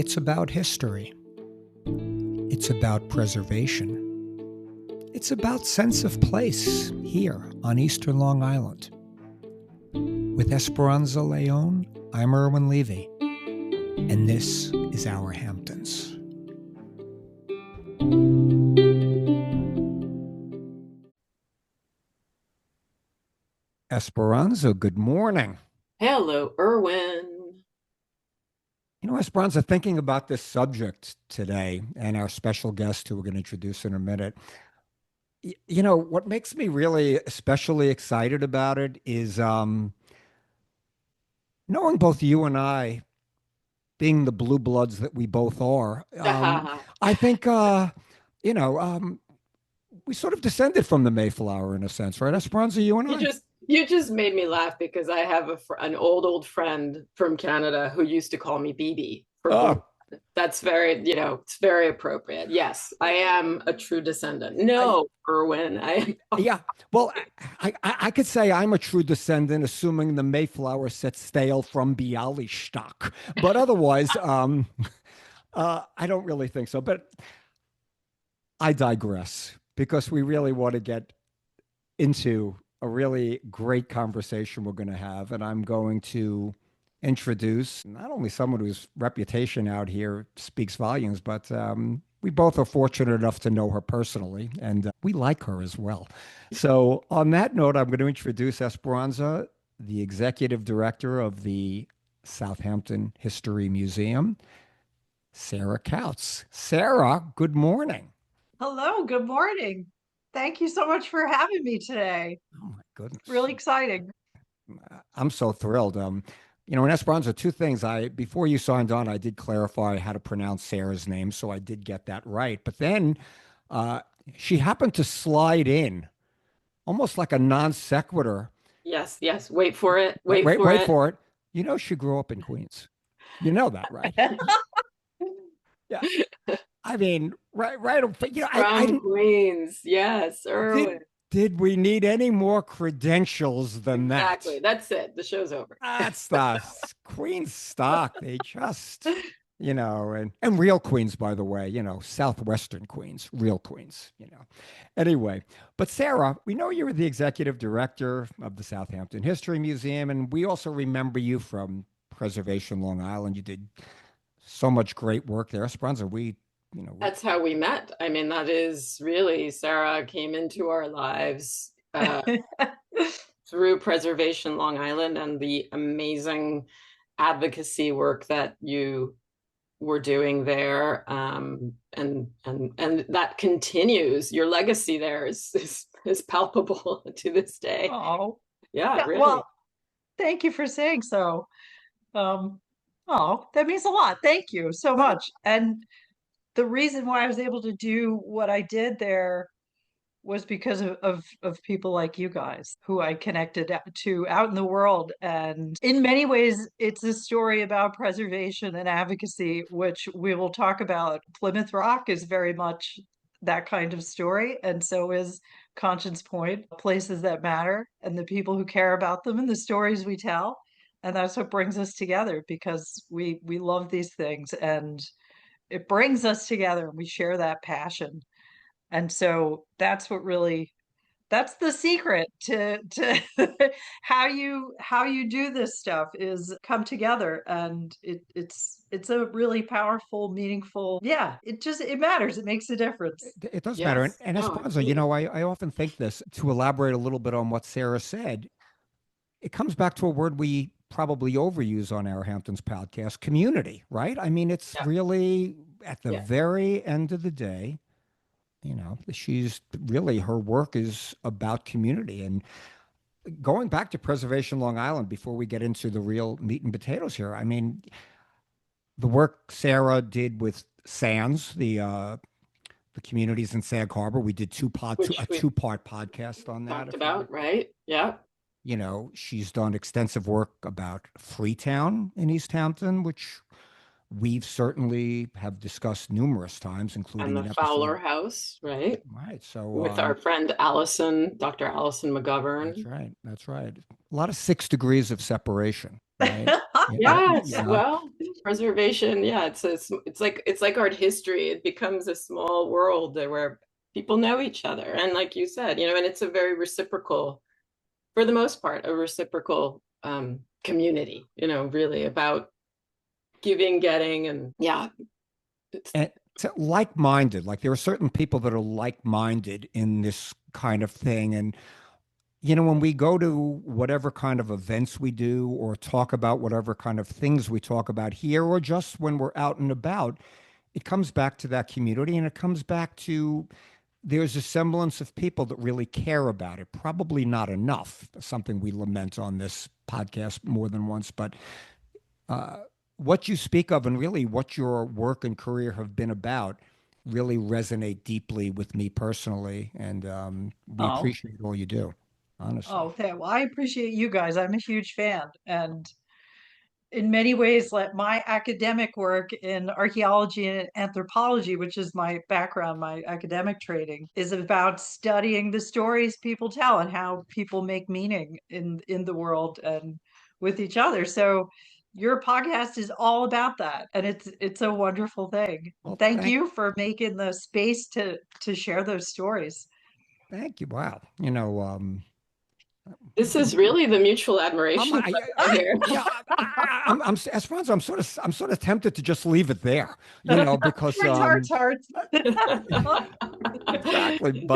It's about history. It's about preservation. It's about sense of place here on Eastern Long Island. With Esperanza Leon, I'm Irwin Levy, and this is Our Hamptons. Esperanza, good morning. Hello, Irwin. You know, Esperanza, thinking about this subject today and our special guest who we're going to introduce in a minute, you know, what makes me really especially excited about it is knowing both you and I, being the blue bloods that we both are. I think, we sort of descended from the Mayflower in a sense, right, Esperanza, you and I? You just made me laugh because I have an old friend from Canada who used to call me BB for blue. That's very, it's very appropriate. Yes, I am a true descendant. No, Irwin, I am. Yeah, well, I could say I'm a true descendant, assuming the Mayflower set stale from Bialystok. But otherwise, I don't really think so. But I digress because we really want to get into a really great conversation we're going to have. And I'm going to introduce not only someone whose reputation out here speaks volumes, but we both are fortunate enough to know her personally, and we like her as well. So on that note, I'm going to introduce Esperanza, the executive director of the Southampton History Museum, Sarah Kautz. Sarah, good morning. Hello, good morning. Thank you so much for having me today. Oh my goodness. Really exciting. I'm so thrilled. In Esperanza, two things. Before you signed on, I did clarify how to pronounce Sarah's name, so I did get that right. But then she happened to slide in, almost like a non sequitur. Yes. Wait for it. Wait for it. You know, she grew up in Queens. You know that, right? Yeah. I mean, right. From Queens. Yes, Irwin. Did we need any more credentials than that? Exactly. That's it. The show's over. That's the Queens stock. They just, and real Queens, by the way, Southwestern Queens, real Queens, Anyway, but Sarah, we know you're the executive director of the Southampton History Museum, and we also remember you from Preservation Long Island. You did so much great work there. Esperanza, that's how we met. I mean, that is really, Sarah came into our lives through Preservation Long Island and the amazing advocacy work that you were doing there. And that continues. Your legacy there is palpable to this day. Oh, yeah, really. Well, thank you for saying so. That means a lot. Thank you so much. And the reason why I was able to do what I did there was because of people like you guys who I connected to out in the world. And in many ways, it's a story about preservation and advocacy, which we will talk about. Plymouth Rock is very much that kind of story. And so is Conscience Point, places that matter and the people who care about them and the stories we tell. And that's what brings us together because we love these things and it brings us together and we share that passion. And so that's the secret to how you do this stuff is come together. And it's a really powerful, meaningful, it matters. It makes a difference. It does matter. And Esperanza, I often think this, to elaborate a little bit on what Sarah said, it comes back to a word we probably overuse on Our Hamptons podcast, community, right? I mean, it's really at the very end of the day, she's really, her work is about community. And going back to Preservation Long Island, before we get into the real meat and potatoes here, I mean, the work Sarah did with SANS, the communities in Sag Harbor, we did a two-part podcast on that. Talked about, right? Yeah. She's done extensive work about Freetown in East Hampton, which we've certainly have discussed numerous times, including and the Fowler House, right? Right. So with our friend Dr. Allison McGovern. That's right. A lot of 6 degrees of separation. Right? Yes. Well, preservation, yeah, it's like art history. It becomes a small world where people know each other, and like you said, and it's a very reciprocal, for the most part, a reciprocal community, really about giving, getting, and yeah. And so like-minded, like there are certain people that are like-minded in this kind of thing. And when we go to whatever kind of events we do or talk about whatever kind of things we talk about here, or just when we're out and about, it comes back to that community, and it comes back to there's a semblance of people that really care about it. Probably not enough, something we lament on this podcast more than once, but uh, what you speak of and really what your work and career have been about really resonate deeply with me personally. And we Oh, appreciate all you do, honestly. oh, okay. Well, I appreciate you guys. I'm a huge fan. And in many ways, like my academic work in archaeology and anthropology, which is my background, my academic training, is about studying the stories people tell and how people make meaning in the world and with each other. So your podcast is all about that, and it's a wonderful thing. Well, Thank you for making the space to share those stories. thank you. Wow. This is really the mutual admiration here. Yeah, Esperanza, I'm sort of tempted to just leave it there, because Hearts. exactly.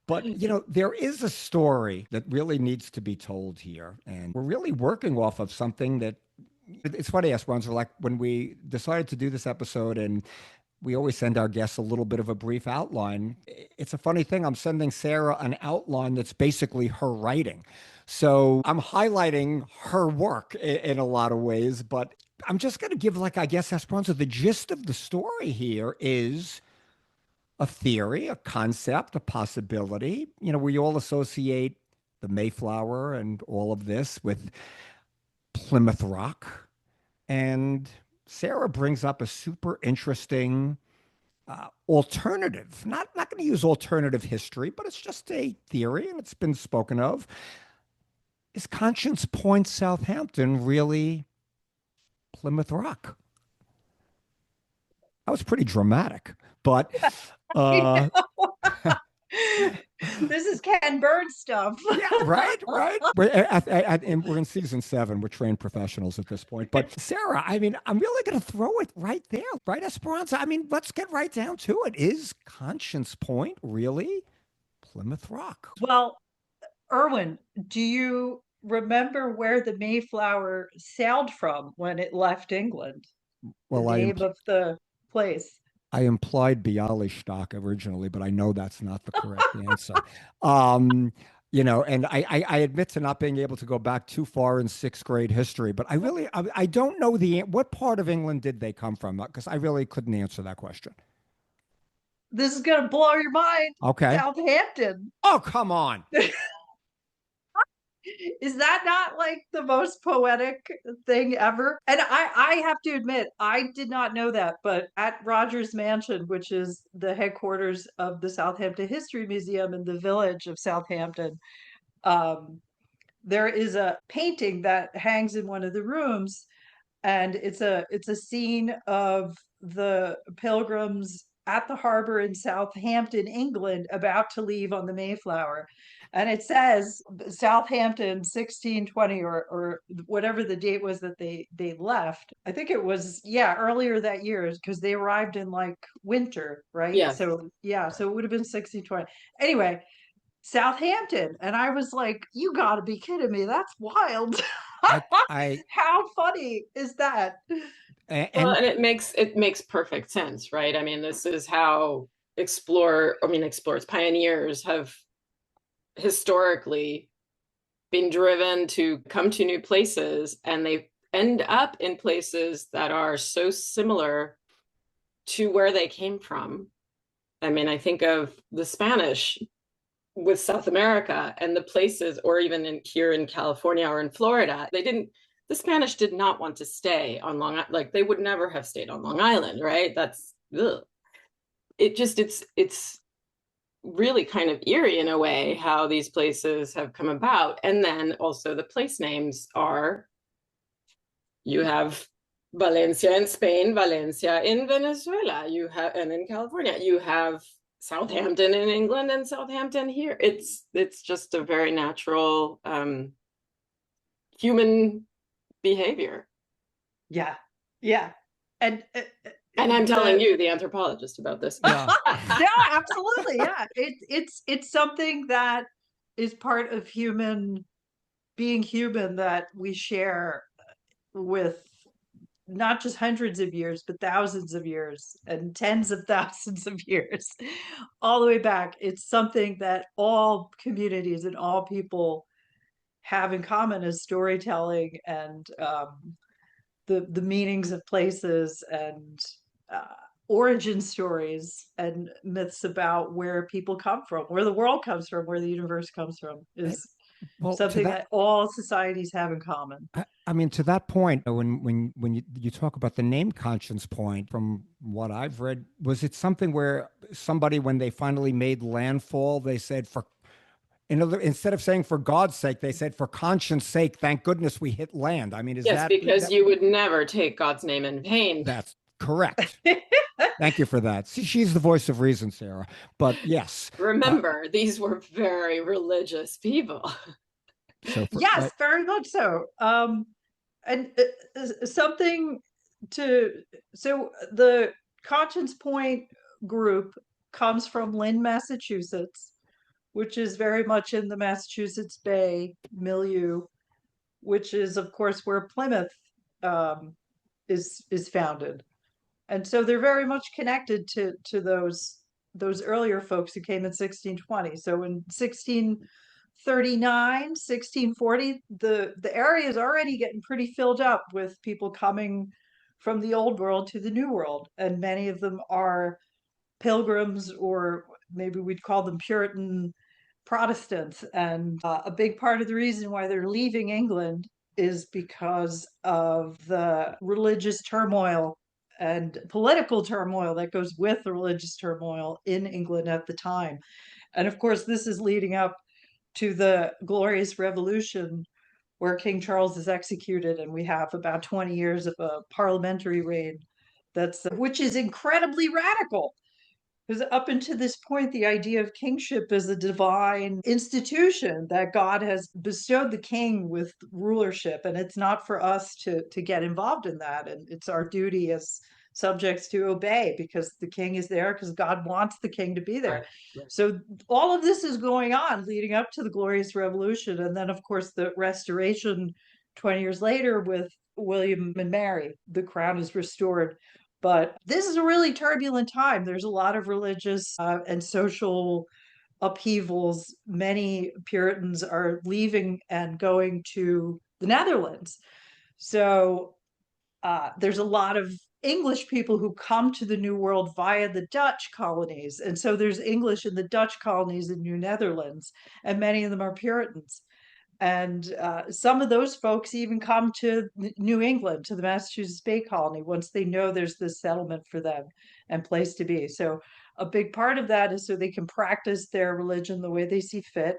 But there is a story that really needs to be told here, and we're really working off of something that it's funny, Esperanza, like when we decided to do this episode, and we always send our guests a little bit of a brief outline. It's a funny thing. I'm sending Sarah an outline that's basically her writing. So I'm highlighting her work in a lot of ways, but I'm just going to give, like, I guess, Esperanza, the gist of the story here is a theory, a concept, a possibility. We all associate the Mayflower and all of this with Plymouth Rock. And Sarah brings up a super interesting alternative. Not going to use alternative history, but it's just a theory, and it's been spoken of. Is Conscience Point, Southampton, really Plymouth Rock? That was pretty dramatic, but This is Ken Burns stuff. yeah, right. We're in season 7. We're trained professionals at this point. But Sarah, I mean, I'm really going to throw it right there, right, Esperanza? I mean, let's get right down to it. Is Conscience Point really Plymouth Rock? Well, Irwin, do you remember where the Mayflower sailed from when it left England? The Well, name of the place. I implied Bialystok originally, but I know that's not the correct answer. Um, and I admit to not being able to go back too far in 6th grade history, but I don't know what part of England did they come from? Because I really couldn't answer that question. This is going to blow your mind. Okay. Southampton. Oh, come on. Is that not like the most poetic thing ever? And I have to admit, I did not know that, but at Rogers Mansion, which is the headquarters of the Southampton History Museum in the village of Southampton, um, there is a painting that hangs in one of the rooms, and it's a scene of the pilgrims at the harbor in Southampton, England, about to leave on the Mayflower. And it says Southampton 1620, or whatever the date was that they left. I think it was, yeah, earlier that year, because they arrived in like winter, right? Yes. So yeah, so it would have been 1620. Anyway, Southampton. And I was like, you gotta be kidding me. That's wild. I How funny is that? Well, and and it makes perfect sense, right? I mean, this is how explorers, pioneers have historically been driven to come to new places, and they end up in places that are so similar to where they came from. I mean, I think of the Spanish with South America and the places, or even here in California or in Florida, the Spanish did not want to stay on Long Island. Like, they would never have stayed on Long Island, right? That's ugh. It's really kind of eerie in a way how these places have come about. And then also the place names you have Valencia in Spain, Valencia in Venezuela, you have, and in California, you have Southampton in England and Southampton here. It's just a very natural human behavior. Yeah, yeah, and I'm telling you, the anthropologist, about this. Yeah. no, absolutely, yeah. It's something that is part of being human that we share with not just hundreds of years, but thousands of years and tens of thousands of years, all the way back. It's something that all communities and all people have in common as storytelling and the meanings of places and origin stories and myths about where people come from, where the world comes from, where the universe comes from, is Well, something that all societies have in common. I mean, to that point, when you talk about the name conscience point, from what I've read, was it something where somebody, when they finally made landfall, they said, instead of saying for God's sake, they said for conscience sake, thank goodness we hit land. I mean, yes, because you would never take God's name in vain. That's correct. Thank you for that. See, she's the voice of reason, Sarah. But yes. Remember, these were very religious people. Yes, very much so. And something so the Conscience Point group comes from Lynn, Massachusetts, which is very much in the Massachusetts Bay milieu, which is, of course, where Plymouth is founded. And so they're very much connected to those earlier folks who came in 1620. So in 1639, 1640, the area is already getting pretty filled up with people coming from the old world to the new world. And many of them are pilgrims, or maybe we'd call them Puritan Protestants. And a big part of the reason why they're leaving England is because of the religious turmoil and political turmoil that goes with the religious turmoil in England at the time. And of course, this is leading up to the Glorious Revolution, where King Charles is executed, and we have about 20 years of a parliamentary reign which is incredibly radical. Because up until this point, the idea of kingship is a divine institution that God has bestowed the king with rulership, and it's not for us to get involved in that. And it's our duty as subjects to obey, because the king is there because God wants the king to be there. Right. So all of this is going on leading up to the Glorious Revolution. And then, of course, the Restoration 20 years later with William and Mary, the crown is restored. But this is a really turbulent time. There's a lot of religious and social upheavals. Many Puritans are leaving and going to the Netherlands. So there's a lot of English people who come to the New World via the Dutch colonies. And so there's English in the Dutch colonies in New Netherlands, and many of them are Puritans. And some of those folks even come to New England, to the Massachusetts Bay Colony, once they know there's this settlement for them and place to be. So a big part of that is so they can practice their religion the way they see fit.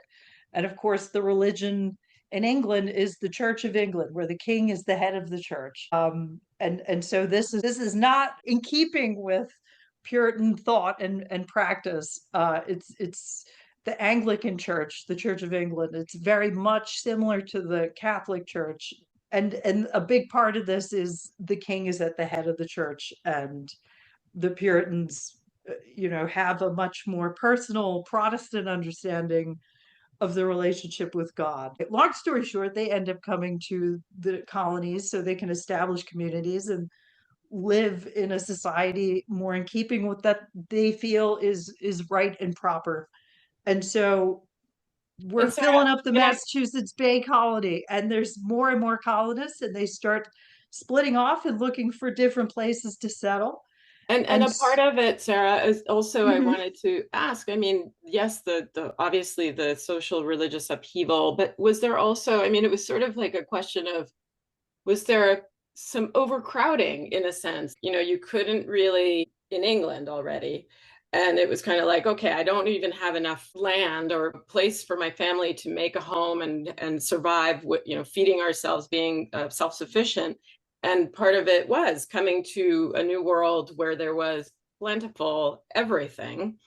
And of course, the religion in England is the Church of England, where the king is the head of the church. And so this is not in keeping with Puritan thought and practice. It's the Anglican Church, the Church of England. It's very much similar to the Catholic Church. And a big part of this is the king is at the head of the church, and the Puritans, have a much more personal Protestant understanding of the relationship with God. Long story short, they end up coming to the colonies so they can establish communities and live in a society more in keeping with that they feel is right and proper. And so we're filling up the Massachusetts Bay Colony, and there's more and more colonists, and they start splitting off and looking for different places to settle. And a part of it, Sarah, is also, I wanted to ask, I mean, yes, the obviously the social religious upheaval, but was there also, I mean, it was sort of like a question of, was there some overcrowding in a sense? You couldn't really, in England already, and it was kind of like, okay, I don't even have enough land or a place for my family to make a home and survive with, feeding ourselves, being self-sufficient. And part of it was coming to a new world where there was plentiful everything.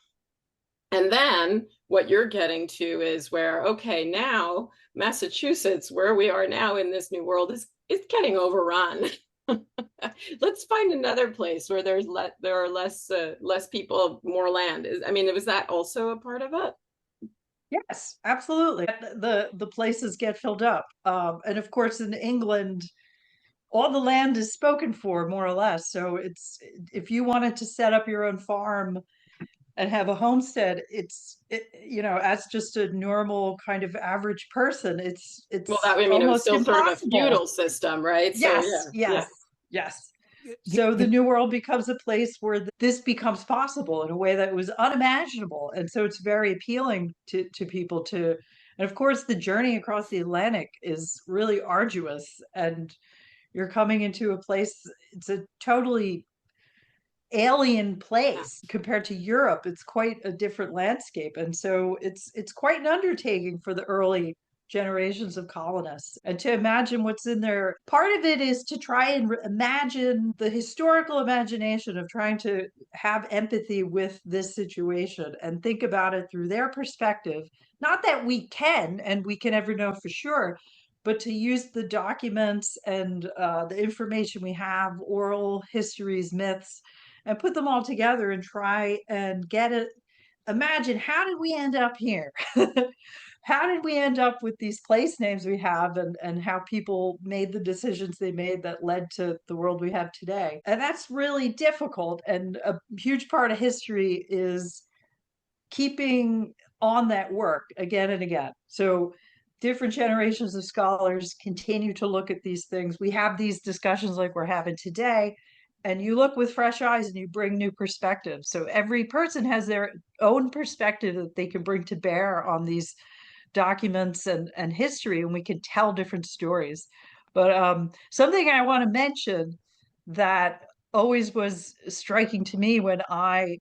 And then what you're getting to is where, okay, now Massachusetts, where we are now in this new world, is getting overrun. Let's find another place where there are less people, more land. I mean, was that also a part of it? Yes, absolutely. The places get filled up. And of course, in England, all the land is spoken for, more or less. So it's if you wanted to set up your own farm and have a homestead, as just a normal kind of average person, Well, it's that I mean, it was almost still sort of a impossible. feudal system, right? So Yes, yeah, yeah. yes, yes. You, So the you, new world becomes a place where this becomes possible in a way that was unimaginable. And so it's very appealing to people to, and of course, the journey across the Atlantic is really arduous. And you're coming into a place, it's a totally alien place compared to Europe. It's quite a different landscape. And so it's quite an undertaking for the early generations of colonists. And to imagine what's in there, part of it is to try and imagine the historical imagination of trying to have empathy with this situation and think about it through their perspective. Not that we can, and we can never know for sure, but to use the documents and the information we have, oral histories, myths, and put them all together and try and get it. Imagine, how did we end up here? How did we end up with these place names we have, and how people made the decisions they made that led to the world we have today? And that's really difficult. And a huge part of history is keeping on that work again and again. So different generations of scholars continue to look at these things. We have these discussions like we're having today, and you look with fresh eyes and you bring new perspectives. So every person has their own perspective that they can bring to bear on these documents and history, and we can tell different stories. But something I want to mention that always was striking to me when I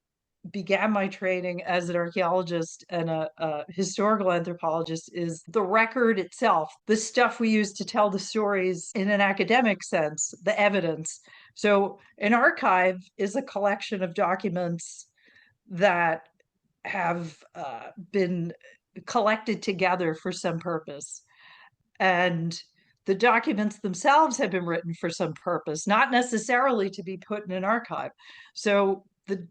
began my training as an archaeologist and a historical anthropologist is the record itself, the stuff we use to tell the stories in an academic sense, the evidence. So an archive is a collection of documents that have been collected together for some purpose. And the documents themselves have been written for some purpose, not necessarily to be put in an archive. So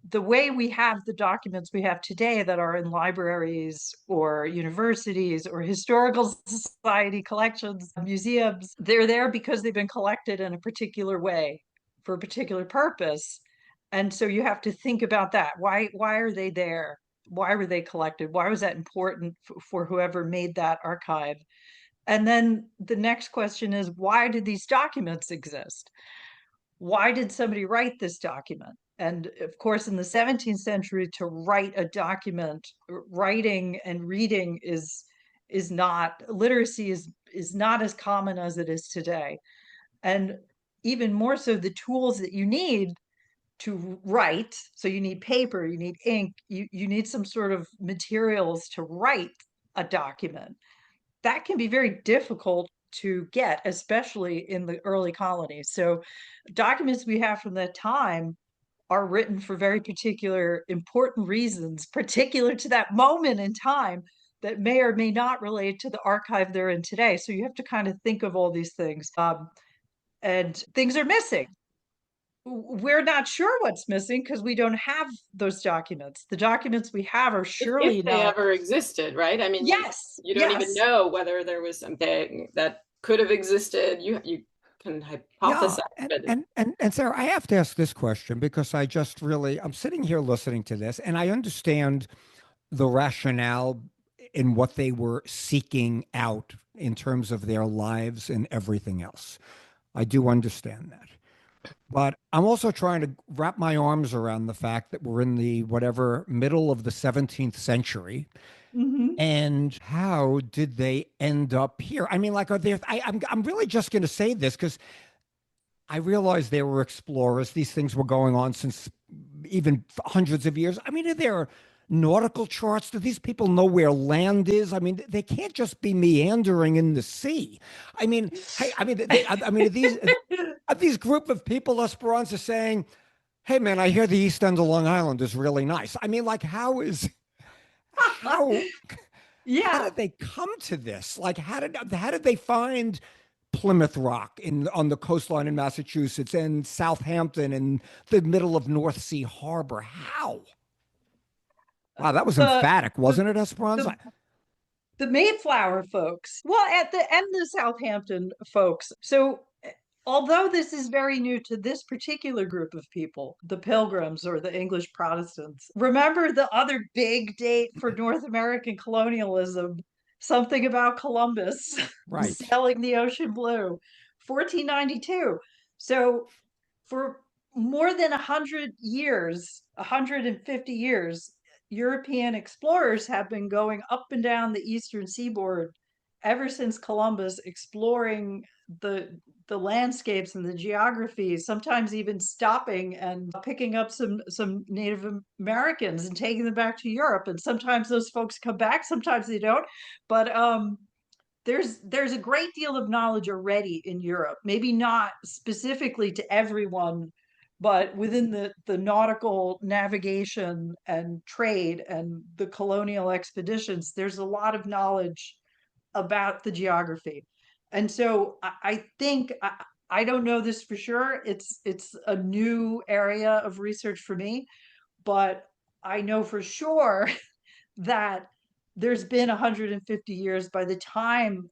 the way we have the documents we have today that are in libraries or universities or historical society collections, museums, they're there because they've been collected in a particular way for a particular purpose. And so you have to think about that. Why are they there? Why were they collected? Why was that important for whoever made that archive? And then the next question is, why did these documents exist? Why did somebody write this document? And of course, in the 17th century, to write a document, writing and reading is not, literacy is not as common as it is today. And even more so, the tools that you need to write, so you need paper, you need ink, you need some sort of materials to write a document. That can be very difficult to get, especially in the early colonies. So documents we have from that time are written for very particular important reasons, particular to that moment in time, that may or may not relate to the archive they're in today. So you have to kind of think of all these things. And things are missing. We're not sure what's missing because we don't have those documents. The documents we have are surely If they not. ever existed, right? I mean, Yes, you don't even yes. know whether there was something that could have existed. You can yeah, hypothesize, but and Sarah, I have to ask this question because I'm sitting here listening to this, and I understand the rationale in what they were seeking out in terms of their lives and everything else. I do understand that. But I'm also trying to wrap my arms around the fact that we're in the whatever middle of the 17th century. Mhm. And how did they end up here? I mean, like, are there? I'm really just going to say this because I realized there were explorers. These things were going on since even hundreds of years. I mean, are there nautical charts? Do these people know where land is? I mean, they can't just be meandering in the sea. I mean, hey, I mean, are these group of people, Esperanza, saying, "Hey, man, I hear the East End of Long Island is really nice." I mean, like, how how Yeah. did they come to this? Like, how did they find Plymouth Rock on the coastline in Massachusetts and Southampton in the middle of North Sea Harbor? How? Wow, that was The emphatic, the wasn't it, Esperanza? the the Mayflower folks. Well, at the end, the Southampton folks. So, although this is very new to this particular group of people, the Pilgrims or the English Protestants, remember the other big date for North American colonialism, something about Columbus Right. sailing the ocean blue, 1492. So, for more than 100 years, 150 years, European explorers have been going up and down the eastern seaboard ever since Columbus, exploring the landscapes and the geography, sometimes even stopping and picking up some Native Americans and taking them back to Europe. And sometimes those folks come back, sometimes they don't. But there's a great deal of knowledge already in Europe, maybe not specifically to everyone, but within the nautical navigation and trade and the colonial expeditions, there's a lot of knowledge about the geography. And so I think I don't know this for sure. It's a new area of research for me, but I know for sure that there's been 150 years by the time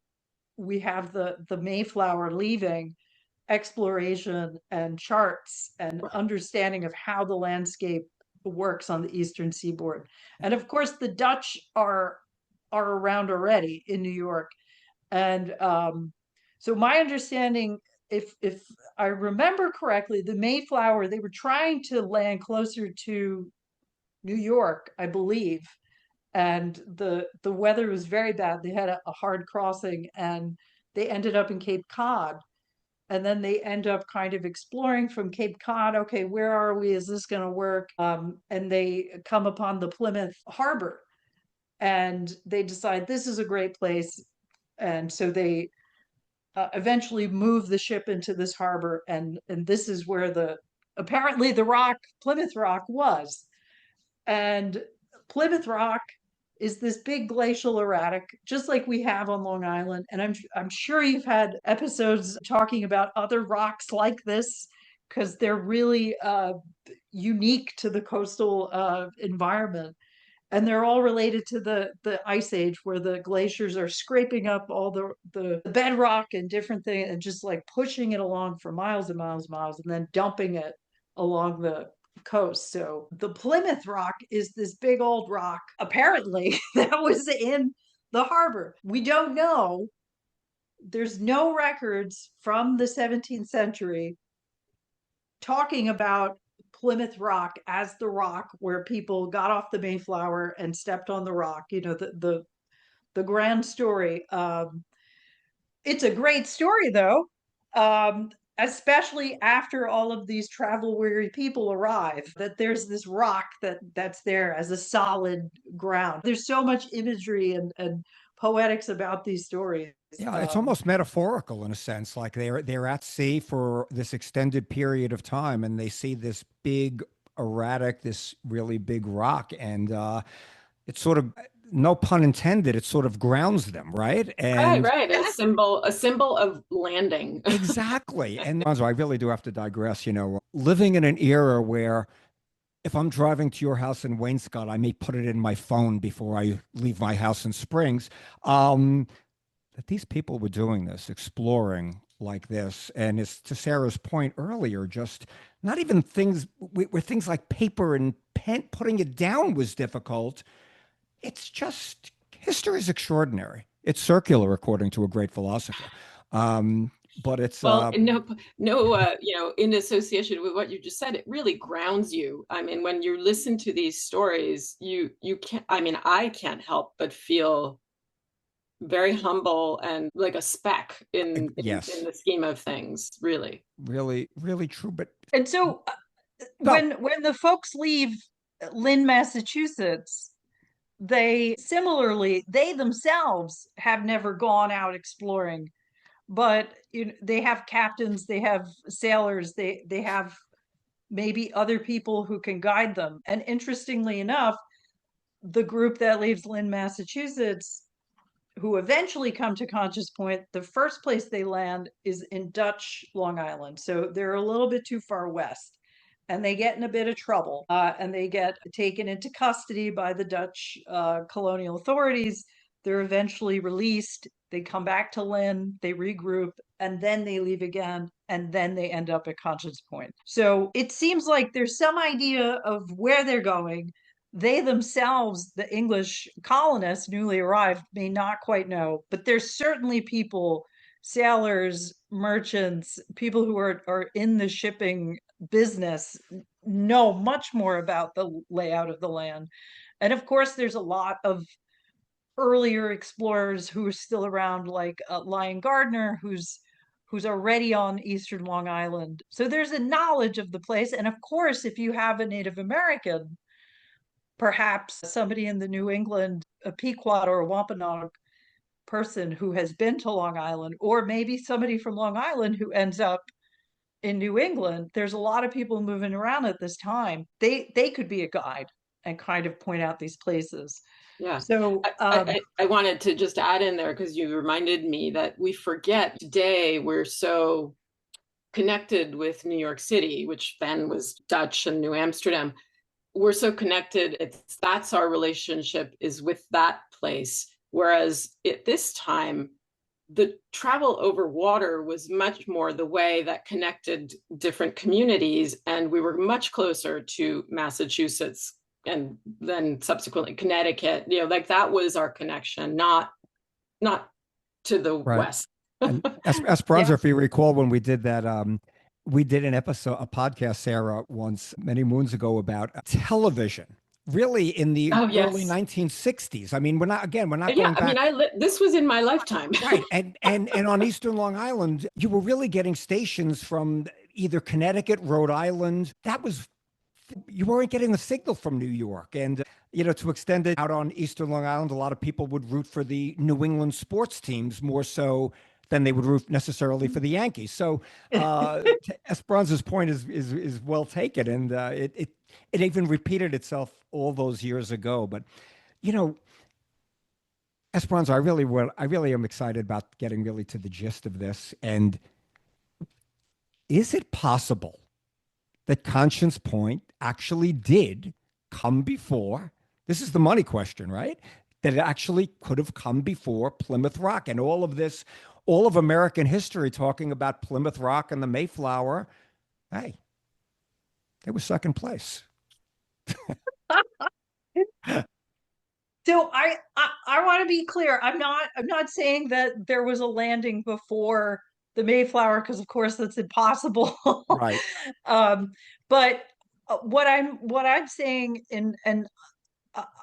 we have the Mayflower leaving, exploration and charts and understanding of how the landscape works on the eastern seaboard. And of course, the Dutch are around already in New York. And so my understanding, if I remember correctly, the Mayflower, they were trying to land closer to New York, I believe, and the weather was very bad. They had a hard crossing, and they ended up in Cape Cod. And then they end up kind of exploring from Cape Cod. Okay, where are we? Is this going to work? And they come upon the Plymouth Harbor, and they decide this is a great place. And so they eventually move the ship into this harbor, and this is where the apparently the rock Plymouth Rock was. And Plymouth Rock is this big glacial erratic, just like we have on Long Island. And I'm sure you've had episodes talking about other rocks like this because they're really unique to the coastal environment. And they're all related to the ice age, where the glaciers are scraping up all the bedrock and different things and just like pushing it along for miles and miles and miles and then dumping it along the coast. So the Plymouth Rock is this big old rock, apparently, that was in the harbor. We don't know. There's no records from the 17th century talking about Plymouth Rock as the rock where people got off the Mayflower and stepped on the rock. You know, the grand story. It's a great story, though, especially after all of these travel weary people arrive. That there's this rock that's there as a solid ground. There's so much imagery and poetics about these stories. Yeah, it's almost metaphorical in a sense. Like they're at sea for this extended period of time, and they see this big erratic, this really big rock, and it's sort of, no pun intended, it sort of grounds them, right? Right, And right. A symbol of landing. exactly. And I really do have to digress. Living in an era where if I'm driving to your house in Wainscott, I may put it in my phone before I leave my house in Springs. That these people were doing this, exploring like this. And it's to Sarah's point earlier, just not even things where things like paper and pen, putting it down was difficult. It's just, history is extraordinary. It's circular, according to a great philosopher. But it's well, in association with what you just said, it really grounds you. I mean, when you listen to these stories, you can't. I mean, I can't help but feel very humble and like a speck in yes, the scheme of things, really. really, really true. But And so no, when the folks leave Lynn, Massachusetts, they themselves have never gone out exploring, but they have captains, they have sailors, they have maybe other people who can guide them. And interestingly enough, the group that leaves Lynn, Massachusetts, who eventually come to Conscious Point, the first place they land is in Dutch Long Island. So they're a little bit too far west. And they get in a bit of trouble, and they get taken into custody by the Dutch colonial authorities. They're eventually released. They come back to Lynn, they regroup, and then they leave again, and then they end up at Conscious Point. So it seems like there's some idea of where they're going. They themselves, the English colonists newly arrived, may not quite know, but there's certainly people, sailors, merchants, people who are in the shipping business, know much more about the layout of the land. And of course, there's a lot of earlier explorers who are still around, like Lyon Gardner, who's already on Eastern Long Island. So there's a knowledge of the place. And of course, if you have a Native American, perhaps somebody in the New England, a Pequot or a Wampanoag person who has been to Long Island, or maybe somebody from Long Island who ends up in New England. There's a lot of people moving around at this time. They could be a guide and kind of point out these places. Yeah. So I wanted to just add in there, because you reminded me that we forget today we're so connected with New York City, which then was Dutch and New Amsterdam. We're so connected. That's our relationship is with that place. Whereas at this time, the travel over water was much more the way that connected different communities, and we were much closer to Massachusetts and then subsequently Connecticut. Like that was our connection, not to the west. And Esperanza, Yeah. if you recall, when we did that, we did a podcast, Sarah, once many moons ago about television. Really, in the early 1960s. I mean, we're not going back. I mean, this was in my lifetime, right? And on Eastern Long Island, you were really getting stations from either Connecticut, Rhode Island. You weren't getting the signal from New York, and to extend it out on Eastern Long Island, a lot of people would root for the New England sports teams more so than they would root necessarily for the Yankees. So Esperanza's point is well taken, and it even repeated itself all those years ago. But Esperanza, I really am excited about getting really to the gist of this. And is it possible that Conscience Point actually did come before? This is the money question, right? That it actually could have come before Plymouth Rock, and all of American history talking about Plymouth Rock and the Mayflower. Hey, they were second place. So I want to be clear. I'm not saying that there was a landing before the Mayflower, because of course that's impossible. Right. But what I'm saying, and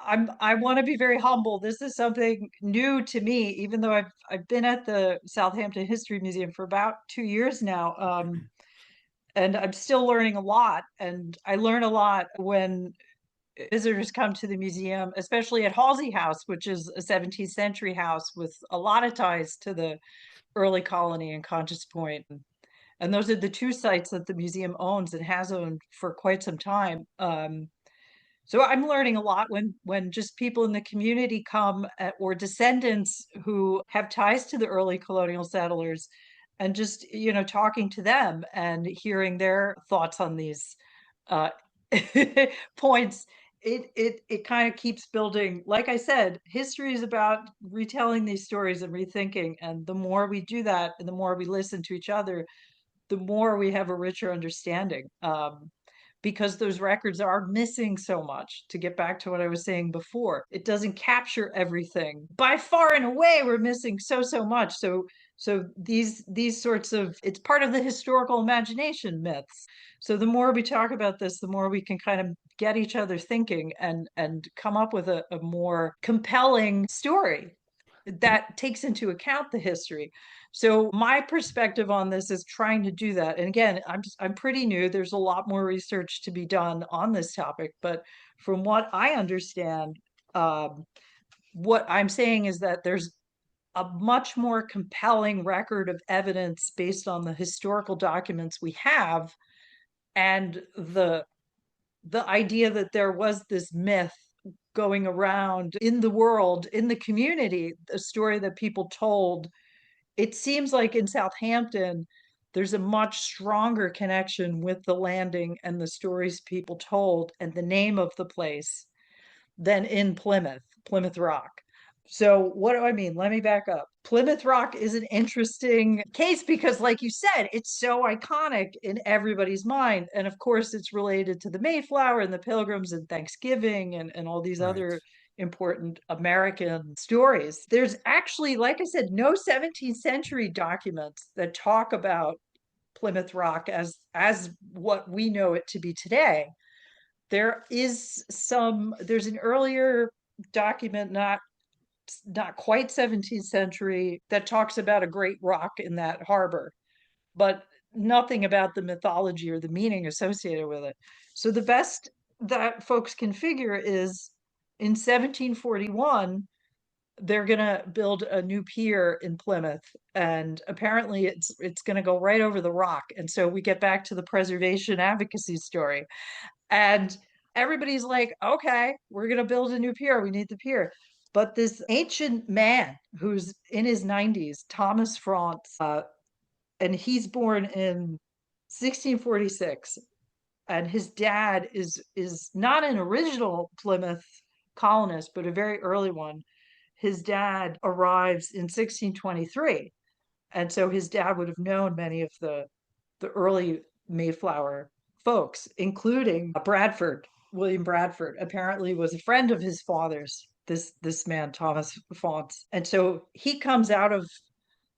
I want to be very humble. This is something new to me, even though I've been at the Southampton History Museum for about 2 years now. And I'm still learning a lot. And I learn a lot when visitors come to the museum, especially at Halsey House, which is a 17th century house with a lot of ties to the early colony and Conscious Point. And those are the two sites that the museum owns and has owned for quite some time. So I'm learning a lot when just people in the community come, or descendants who have ties to the early colonial settlers, and just talking to them and hearing their thoughts on these uh, points. It kind of keeps building. Like I said, history is about retelling these stories and rethinking. And the more we do that, and the more we listen to each other, the more we have a richer understanding. Because those records are missing so much. To get back to what I was saying before, it doesn't capture everything. By far and away, we're missing so much. So these sorts of, it's part of the historical imagination myths. So the more we talk about this, the more we can kind of get each other thinking and come up with a more compelling story that takes into account the history. So my perspective on this is trying to do that. And again, I'm pretty new. There's a lot more research to be done on this topic, but from what I understand, what I'm saying is that there's a much more compelling record of evidence based on the historical documents we have, and the idea that there was this myth going around in the world, in the community, a story that people told. It seems like in Southampton, there's a much stronger connection with the landing and the stories people told and the name of the place than in Plymouth Rock. So, what do I mean? Let me back up. Plymouth Rock is an interesting case because, like you said, it's so iconic in everybody's mind. And of course, it's related to the Mayflower and the Pilgrims and Thanksgiving and all these Right. other important American stories. There's actually, like I said, no 17th century documents that talk about Plymouth Rock as what we know it to be today. There's an earlier document, not quite 17th century, that talks about a great rock in that harbor, but nothing about the mythology or the meaning associated with it. So the best that folks can figure is in 1741, they're going to build a new pier in Plymouth, and apparently it's going to go right over the rock. And so we get back to the preservation advocacy story. And everybody's like, okay, we're going to build a new pier. We need the pier. But this ancient man who's in his 90s, Thomas Frantz, and he's born in 1646. And his dad is not an original Plymouth colonist, but a very early one. His dad arrives in 1623. And so his dad would have known many of the early Mayflower folks, including William Bradford, apparently was a friend of his father's, this man, Thomas Faunce. And so he comes out of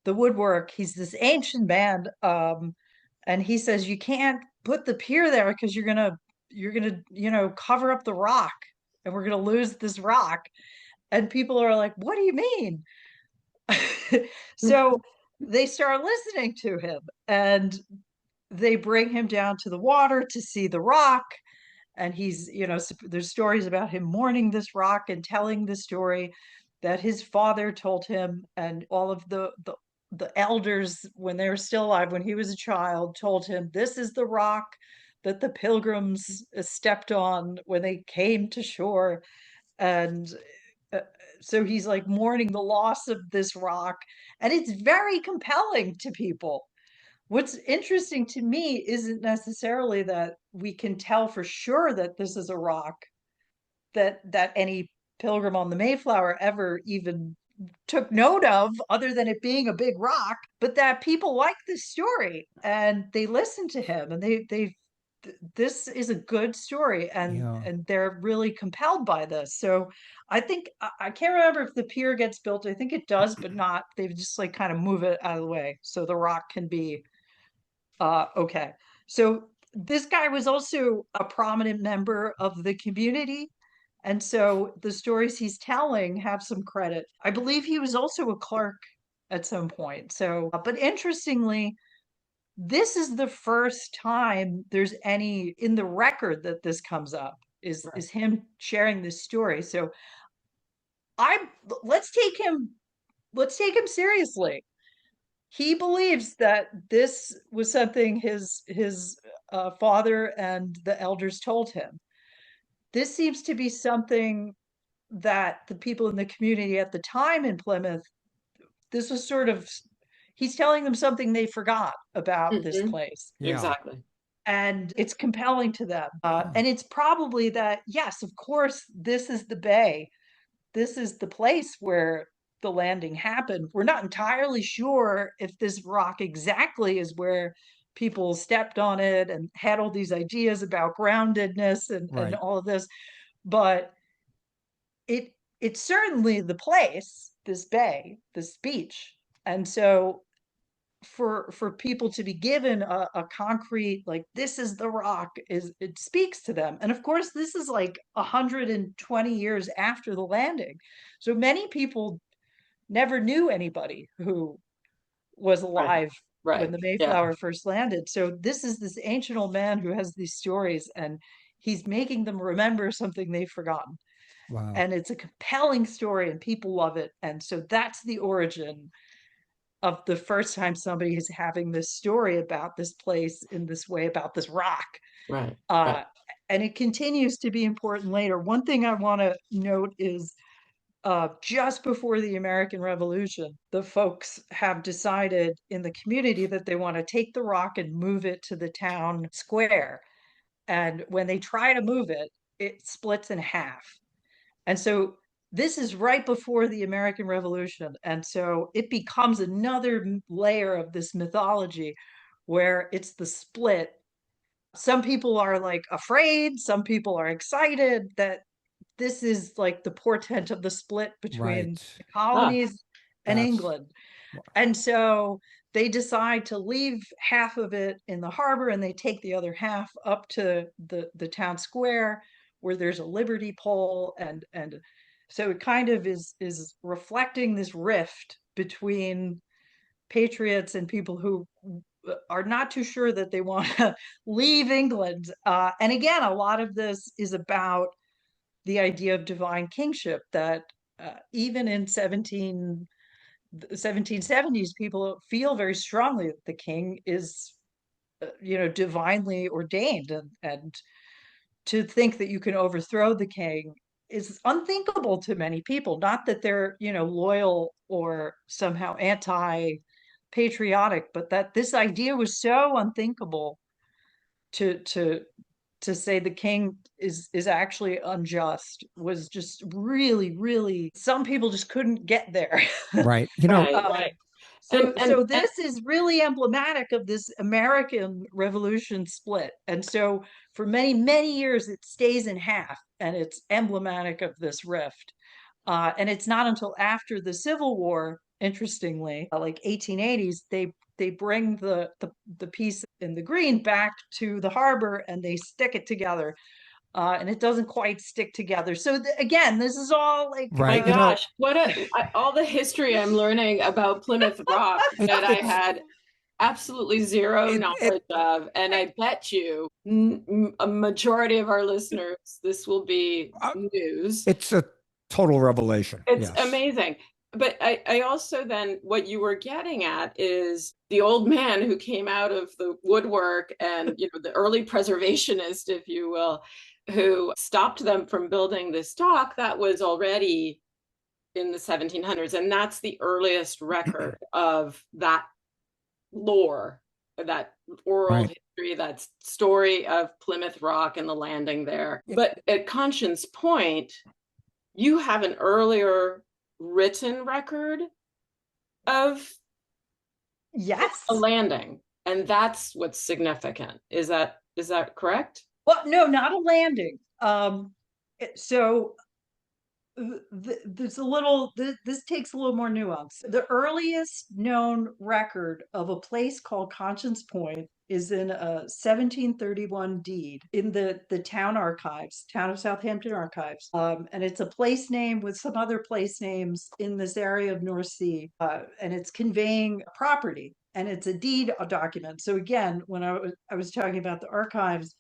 the woodwork. He's this ancient man. And he says, you can't put the pier there because you're gonna cover up the rock and we're gonna lose this rock. And people are like, what do you mean? So they start listening to him, and they bring him down to the water to see the rock. And there's stories about him mourning this rock and telling the story that his father told him, and all of the elders, when they were still alive, when he was a child, told him, this is the rock that the pilgrims stepped on when they came to shore. And uh, so he's like mourning the loss of this rock, and it's very compelling to people. What's interesting to me isn't necessarily that we can tell for sure that this is a rock that any pilgrim on the Mayflower ever even took note of, other than it being a big rock, but that people like this story and they listen to him, and they this is a good story, Yeah. and they're really compelled by this. So I think I can't remember if the pier gets built. I think it does, but not. They just like kind of move it out of the way so the rock can be okay. So this guy was also a prominent member of the community. And so the stories he's telling have some credit. I believe he was also a clerk at some point. So, but interestingly, this is the first time there's any in the record that this comes up, is him sharing this story. So I let's take him seriously. He believes that this was something his father and the elders told him. This seems to be something that the people in the community at the time in Plymouth, this was sort of, he's telling them something they forgot about this place. Yeah. Exactly. And it's compelling to them. And it's probably that, yes, of course, this is the bay. This is the place where the landing happened. We're not entirely sure if this rock exactly is where people stepped on it and had all these ideas about groundedness and Right. all of this, but it's certainly the place, this bay, this beach. And so for people to be given a concrete, like, this is the rock, is it speaks to them. And of course, this is like 120 years after the landing, so many people never knew anybody who was alive when Right. the Yeah. Mayflower first landed. So this is this ancient old man who has these stories, and he's making them remember something they've forgotten. Wow. And it's a compelling story and people love it. And so that's the origin of the first time somebody is having this story about this place in this way, about this rock. Right. Uh, Right. and it continues to be important later. One thing I want to note is just before the American Revolution, the folks have decided in the community that they want to take the rock and move it to the town square. And when they try to move it, it splits in half. And so this is right before the American Revolution. And so it becomes another layer of this mythology where it's the split. Some people are like afraid, some people are excited that this is like the portent of the split between Right. the Ah, colonies and That's England. And so they decide to leave half of it in the harbor and they take the other half up to the town square where there's a liberty pole, and so it kind of is reflecting this rift between patriots and people who are not too sure that they want to leave England. And again, a lot of this is about the idea of divine kingship, that even in 1770s, people feel very strongly that the king is, divinely ordained, and to think that you can overthrow the king is unthinkable to many people. Not that they're, loyal or somehow anti-patriotic, but that this idea was so unthinkable to say the king is actually unjust was just really, really, some people just couldn't get there. right. right. Um, Right. so And this is really emblematic of this American Revolution split. And so for many, many years, it stays in half, and it's emblematic of this rift. And it's not until after the Civil War, interestingly, like 1880s, they bring the piece in the green back to the harbor and they stick it together. And it doesn't quite stick together. So again, this is all like my Right. gosh, all the history I'm learning about Plymouth Rock It's that I it's had absolutely zero it knowledge of. And I bet you a majority of our listeners, this will be uh, news. it's a total revelation. It's Yes. amazing. But I also then, what you were getting at is the old man who came out of the woodwork and, the early preservationist, if you will, who stopped them from building this dock that was already in the 1700s. And that's the earliest record of that lore, that oral Right. history, that story of Plymouth Rock and the landing there. But at Conscience Point, you have an earlier written record of yes. a landing, and that's what's significant. Is that correct? Well, no, not a landing. So there's a little, this takes a little more nuance. The earliest known record of a place called Conscience Point is in a 1731 deed in the town archives, town of Southampton archives. And it's a place name with some other place names in this area of North Sea. And it's conveying property, and it's a deed document. So again, when I was talking about the archives,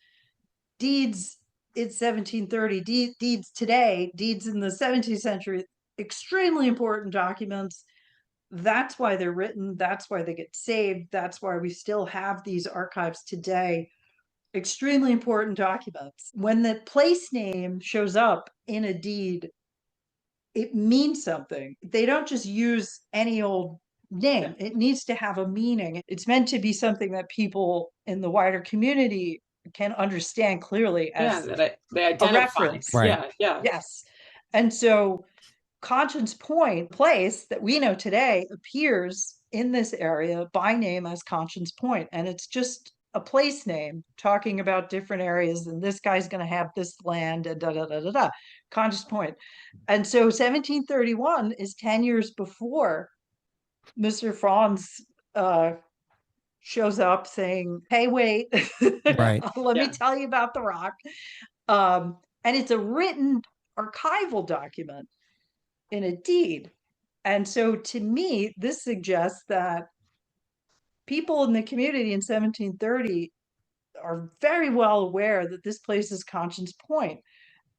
deeds in 1730, deeds today, deeds in the 17th century, extremely important documents. That's why they're written. That's why they get saved. That's why we still have these archives today. Extremely important documents. When the place name shows up in a deed, it means something. They don't just use any old name. It needs to have a meaning. It's meant to be something that people in the wider community can understand clearly Yeah, as they a identify. reference. Right. Yeah, yeah. Yes. And so Conscience Point place that we know today appears in this area by name as Conscience Point. And it's just a place name talking about different areas. And this guy's going to have this land and da da da da da. Conscience Point. And so 1731 is 10 years before Mr. Franz shows up saying, hey, wait, Right. let me Yeah. tell you about the rock. And it's a written archival document in a deed. And so to me, this suggests that people in the community in 1730 are very well aware that this place is Conscience Point.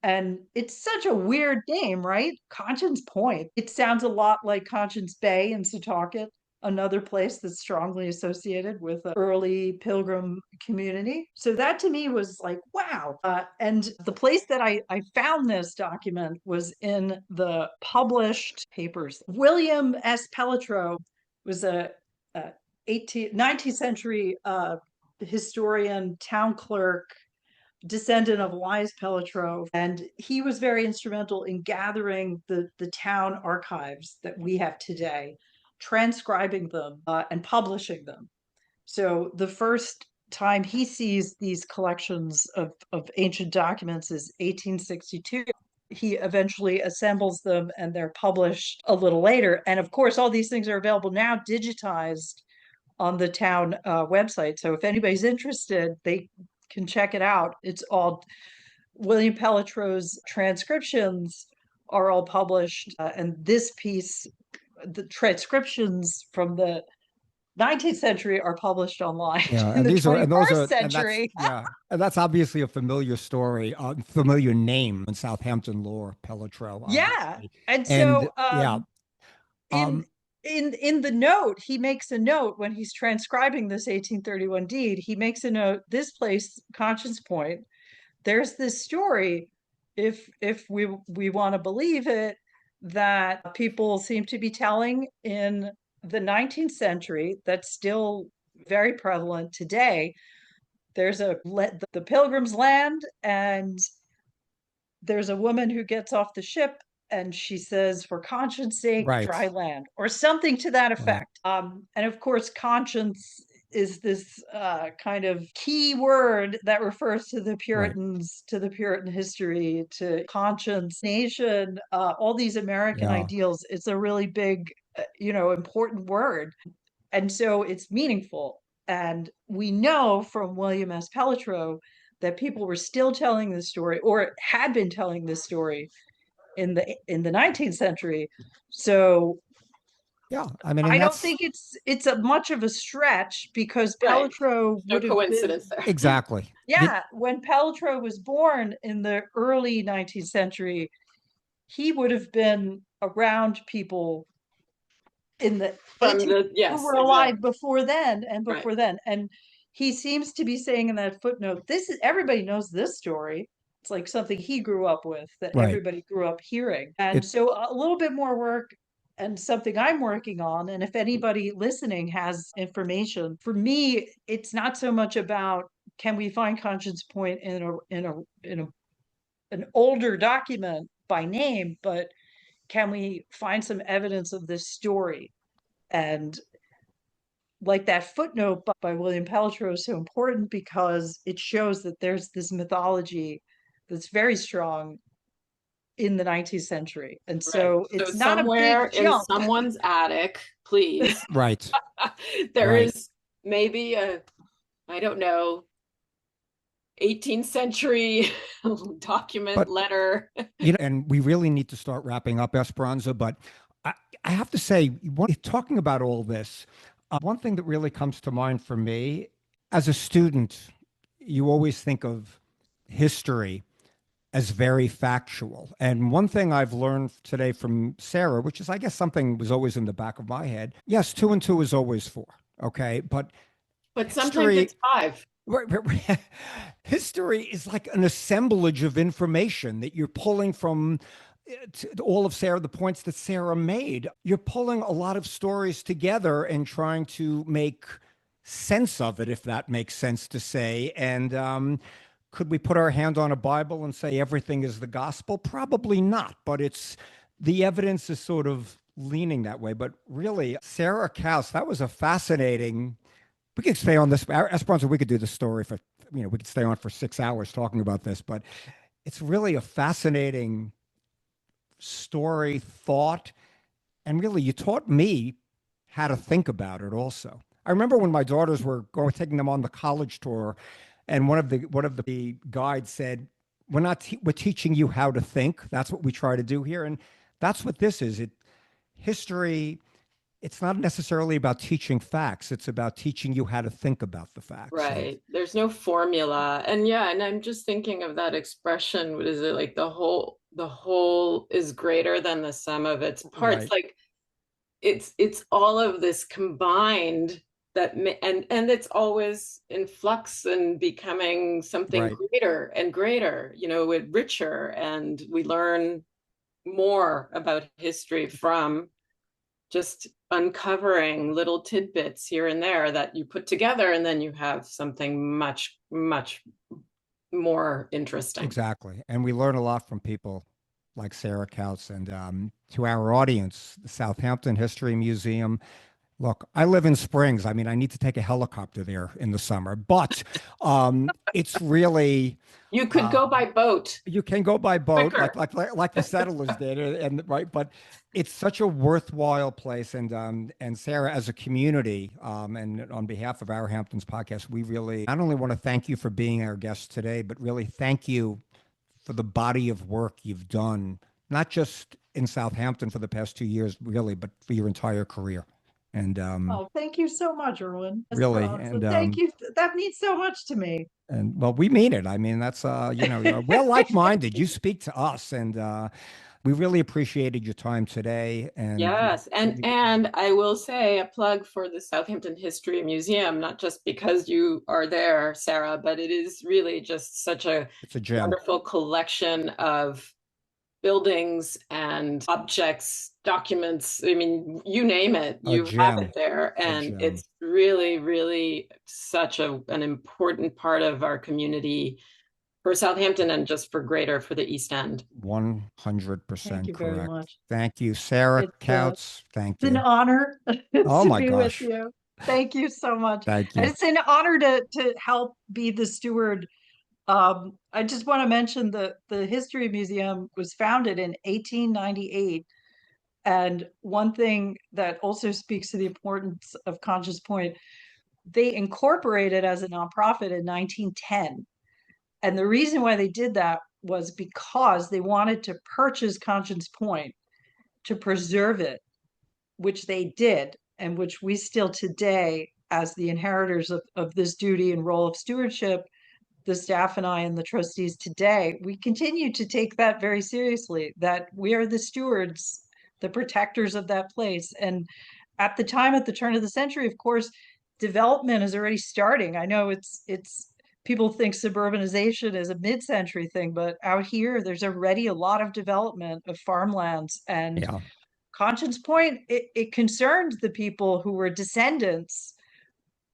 And it's such a weird name, right? Conscience Point. It sounds a lot like Conscience Bay in Setauket, another place that's strongly associated with the early pilgrim community. So that to me was like, wow. And the place that I found this document was in the published papers. William S. Pelletreau was a 19th century historian, town clerk, descendant of Wise Pelletreau, and he was very instrumental in gathering the town archives that we have today, transcribing them and publishing them. So the first time he sees these collections of ancient documents is 1862. He eventually assembles them and they're published a little later. And of course, all these things are available now digitized on the town website. So if anybody's interested, they can check it out. It's all William Pelletreau's transcriptions are all published, and this piece, the transcriptions from the 19th century are published online Yeah, in and the these are, and those 21st are, and that's, century. yeah, and that's obviously a familiar story, familiar name in Southampton lore, Pelletreau, Yeah. obviously. And And so yeah, in um, in the note, he makes a note when he's transcribing this 1831 deed, he makes a note, this place, Conscience Point, there's this story, if we want to believe it, that people seem to be telling in the 19th century that's still very prevalent today. There's the pilgrims land, and there's a woman who gets off the ship and she says, for conscience sake, right, dry land, or something to that right, effect. And of course, conscience is this kind of key word that refers to the right, Puritans, to the Puritan history, to conscience, nation, all these American yeah, ideals. It's a really big, important word. And so it's meaningful. And we know from William S. Pelletreau that people were still telling this story, or had been telling this story in the 19th century. So yeah. I mean, and I don't that's think it's a much of a stretch, because Right. Pelletreau No would have been, coincidence there. exactly. yeah, when Pelletreau was born in the early 19th century, he would have been around people in the From 18th the, who yes, were alive exactly. before then Right. and he seems to be saying in that footnote, this is, everybody knows this story. It's like something he grew up with, that Right. everybody grew up hearing. And It so a little bit more work, and something I'm working on, and if anybody listening has information, for me it's not so much about, can we find Conscience Point in an older document by name, but can we find some evidence of this story? And like that footnote by William Pelletreau is so important, because it shows that there's this mythology that's very strong in the 19th century. And Right. so So it's not a somewhere big in jump. someone's attic, please, right, there right. is maybe a, I don't know, 18th century document, But letter. and we really need to start wrapping up, Esperanza. But I, I have to say, talking about all this, one thing that really comes to mind for me as a student, you always think of history as very factual. And one thing I've learned today from Sarah, which is, I guess, something was always in the back of my head. Yes, two and two is always four. Okay. But But sometimes history, it's five. history is like an assemblage of information that you're pulling from all of Sarah, the points that Sarah made. You're pulling a lot of stories together and trying to make sense of it, if that makes sense to say. And could we put our hand on a Bible and say everything is the gospel? Probably not, but it's the evidence is sort of leaning that way. But really, Sarah Kautz, that was a fascinating. We could stay on this, Esperanza. We could do the story for, we could stay on for 6 hours talking about this, but it's really a fascinating story, thought, and really, you taught me how to think about it. Also, I remember when my daughters were taking them on the college tour, and one of the guides said, we're teaching you how to think. That's what we try to do here, and that's what this is. History it's not necessarily about teaching facts. It's about teaching you how to think about the facts. Right. There's no formula. And yeah, and I'm just thinking of that expression. What is it? Like the whole is greater than the sum of its parts. Right. Like it's all of this combined and it's always in flux and becoming something Right. greater and greater, with richer, and we learn more about history from just uncovering little tidbits here and there that you put together, and then you have something much, much more interesting. Exactly. And we learn a lot from people like Sarah Kautz. And to our audience, the Southampton History Museum. Look, I live in Springs. I mean, I need to take a helicopter there in the summer, but it's really You could go by boat. you can go by boat Quicker. like the settlers did, and right. But it's such a worthwhile place. And Sarah, as a community, and on behalf of Our Hamptons podcast, we really not only want to thank you for being our guest today, but really thank you for the body of work you've done, not just in Southampton for the past 2 years, really, but for your entire career. And Oh, thank you so much, Irwin. really, Esperanza. and Thank you. That means so much to me. and well, we mean it. I mean, that's we're like-minded. You speak to us, and we really appreciated your time today. And Yes, and I will say a plug for the Southampton History Museum, not just because you are there, Sarah, but it is really just such a it's a gem. wonderful collection of buildings and objects, documents. I mean, you name it, A you have gem. it there. A And gem. it's really, really such an important part of our community for Southampton and just for the East End. 100% Thank you very correct. much. Thank you, Sarah It's, Kautz. Thank It's an you. honor Oh to my be gosh. with you. Thank you so much. Thank And you. it's an honor to help be the steward. I just want to mention the History Museum was founded in 1898. And one thing that also speaks to the importance of Conscious Point, they incorporated as a nonprofit in 1910. And the reason why they did that was because they wanted to purchase Conscience Point to preserve it, which they did, and which we still today, as the inheritors of this duty and role of stewardship, the staff and I and the trustees today, we continue to take that very seriously, that we are the stewards, the protectors of that place. And at the time, at the turn of the century, of course, development is already starting. I know it's people think suburbanization is a mid-century thing, but out here, there's already a lot of development of farmlands. And Yeah. Conscience Point, it concerned the people who were descendants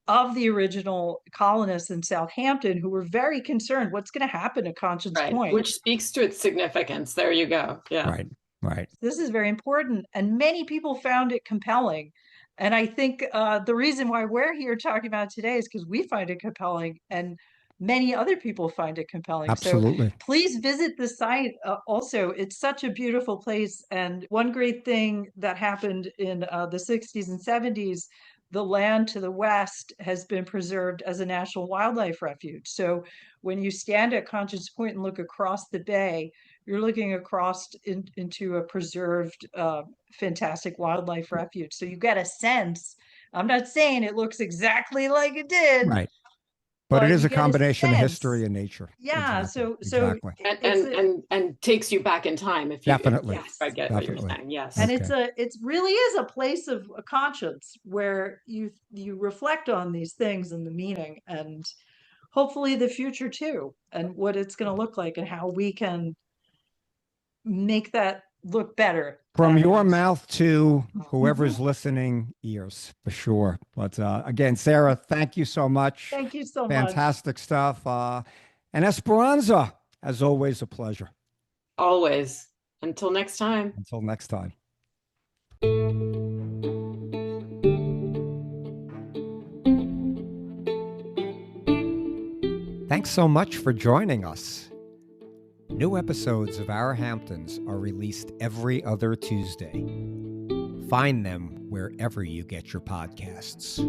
of the original colonists in Southampton, who were very concerned what's going to happen to Conscience Right, Point. which speaks to its significance. There you go. Yeah. Right. Right. This is very important, and many people found it compelling. And I think the reason why we're here talking about it today is because we find it compelling, and many other people find it compelling. Absolutely. So please visit the site. Also, it's such a beautiful place. And one great thing that happened in the 60s and 70s, the land to the west has been preserved as a national wildlife refuge. So when you stand at Conscience Point and look across the bay, you're looking across into a preserved, fantastic wildlife refuge. So you get a sense. I'm not saying it looks exactly like it did, Right. But it is you a get a combination of sense. history and nature. Yeah. Exactly. So Exactly. And takes you back in time if you Definitely. if I get what you're saying. Yes. And Okay. it's really is a place of a conscience where you reflect on these things and the meaning, and hopefully the future too, and what it's going to look like and how we can make that look better. From your And mouth to whoever's listening ears, for sure. But again, Sarah, thank you so much. thank you so much. Fantastic stuff. And Esperanza, as always, a pleasure. Always. Until next time. Until next time. Thanks so much for joining us. New episodes of Our Hamptons are released every other Tuesday. Find them wherever you get your podcasts.